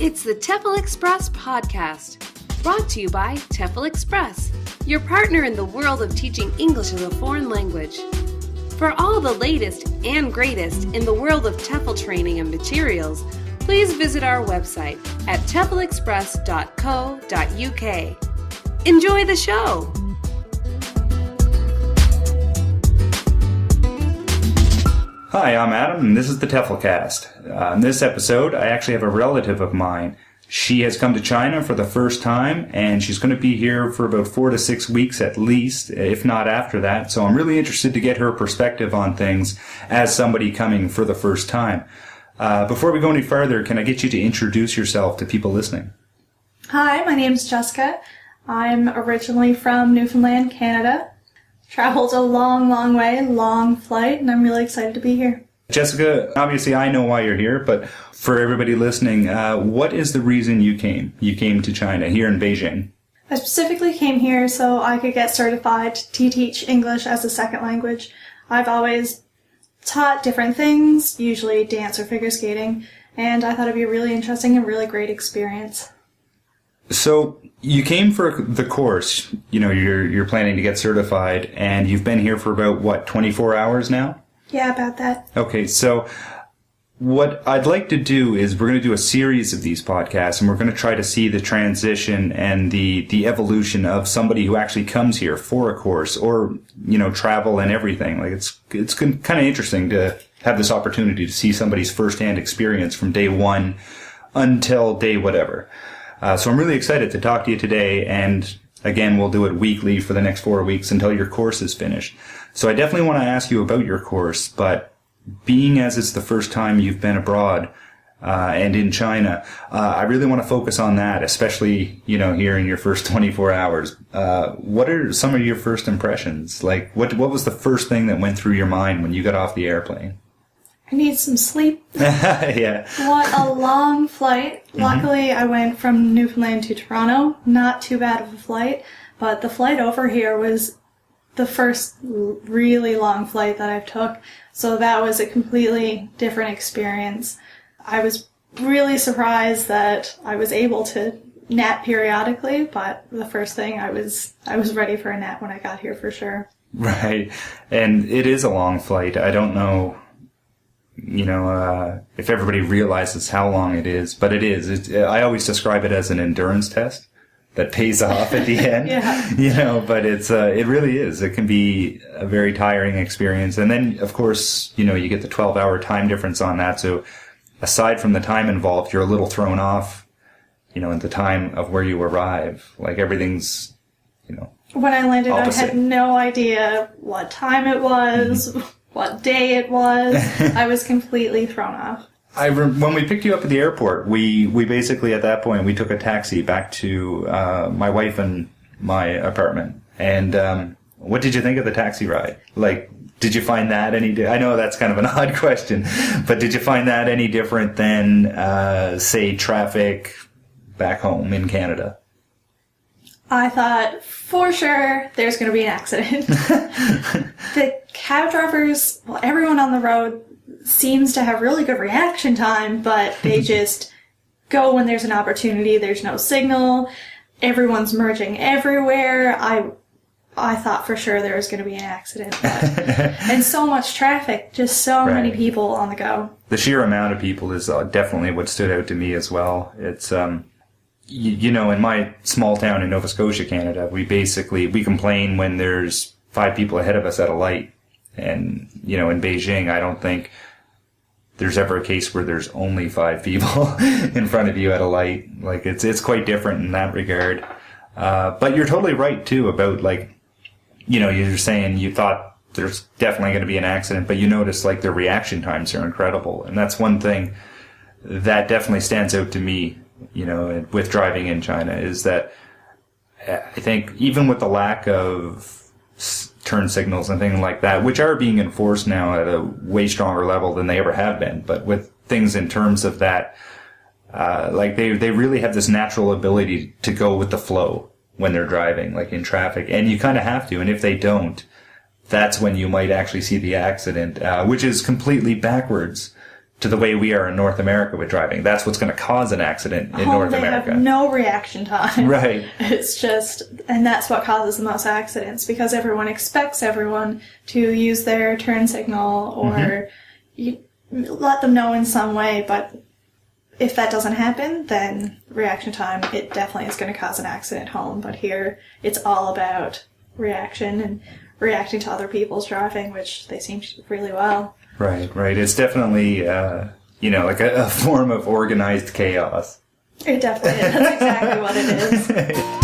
It's the TEFL Express podcast, brought to you by TEFL Express, your partner in the world of teaching English as a foreign language. For all the latest and greatest in the world of TEFL training and materials, please visit our website at teflexpress.co.uk. Enjoy the show! Hi, I'm Adam, and this is the TEFLCast. In this episode, I actually have a relative of mine. She has come to China for the first time, and she's going to be here for about 4 to 6 weeks at least, if not after that. So I'm really interested to get her perspective on things as somebody coming for the first time. Before we go any further, can I get you to introduce yourself to people listening? Hi, my name's Jessica. I'm originally from Newfoundland, Canada. Traveled a long way, long flight, and I'm really excited to be here. Jessica, obviously I know why you're here, but for everybody listening, what is the reason you came? You came to China, here in Beijing. I specifically came here so I could get certified to teach English as a second language. I've always taught different things, usually dance or figure skating, and I thought it'd be a really interesting and really great experience. So you came for the course, you're planning to get certified, and you've been here for about, 24 hours now? Yeah, about that. Okay, so what I'd like to do is we're going to do a series of these podcasts, and we're going to try to see the transition and the evolution of somebody who actually comes here for a course or, travel and everything. Like it's kind of interesting to have this opportunity to see somebody's firsthand experience from day one until day whatever. So I'm really excited to talk to you today, and again, we'll do it weekly for the next 4 weeks until your course is finished. So I definitely want to ask you about your course, but being as it's the first time you've been abroad and in China, I really want to focus on that, especially, here in your first 24 hours. What are some of your first impressions? Like, what was the first thing that went through your mind when you got off the airplane? I need some sleep. Yeah. What a long flight. Luckily, I went from Newfoundland to Toronto. Not too bad of a flight, but the flight over here was the first really long flight that I've took, so that was a completely different experience. I was really surprised that I was able to nap periodically, but the first thing I was ready for a nap when I got here for sure. Right. And it is a long flight. I don't know if everybody realizes how long it is, but it is. I always describe it as an endurance test that pays off at the end. Yeah. But it really is. It can be a very tiring experience. And then, of course, you get the 12-hour time difference on that. So aside from the time involved, you're a little thrown off, at the time of where you arrive. Like everything's, When I landed, opposite. I had no idea what time it was, what day it was. I was completely thrown off. When we picked you up at the airport, we basically at that point we took a taxi back to my wife and my apartment. And what did you think of the taxi ride? Like, did you find that I know that's kind of an odd question, but did you find that any different than say traffic back home in Canada? I thought, for sure, there's going to be an accident. The cab drivers, everyone on the road seems to have really good reaction time, but they just go when there's an opportunity. There's no signal. Everyone's merging everywhere. I thought for sure there was going to be an accident. And so much traffic, just so many people on the go. The sheer amount of people is definitely what stood out to me as well. It's in my small town in Nova Scotia, Canada, we complain when there's 5 people ahead of us at a light. And, in Beijing, I don't think there's ever a case where there's only 5 people in front of you at a light. Like, it's quite different in that regard. But you're totally right, too, about, you're saying you thought there's definitely going to be an accident, but you notice, the reaction times are incredible. And that's one thing that definitely stands out to me, with driving in China, is that I think even with the lack of turn signals and things like that, which are being enforced now at a way stronger level than they ever have been, but with things in terms of that, they really have this natural ability to go with the flow when they're driving, like in traffic, and you kind of have to, and if they don't, that's when you might actually see the accident, which is completely backwards to the way we are in North America with driving. That's what's going to cause an accident in North America. They have no reaction time. Right. It's just, and that's what causes the most accidents, because everyone expects everyone to use their turn signal or you let them know in some way, but if that doesn't happen, then reaction time, it definitely is going to cause an accident home. But here, it's all about reaction and reacting to other people's driving, which they seem to do really well. Right. It's definitely, like a form of organized chaos. It definitely is. That's exactly what it is.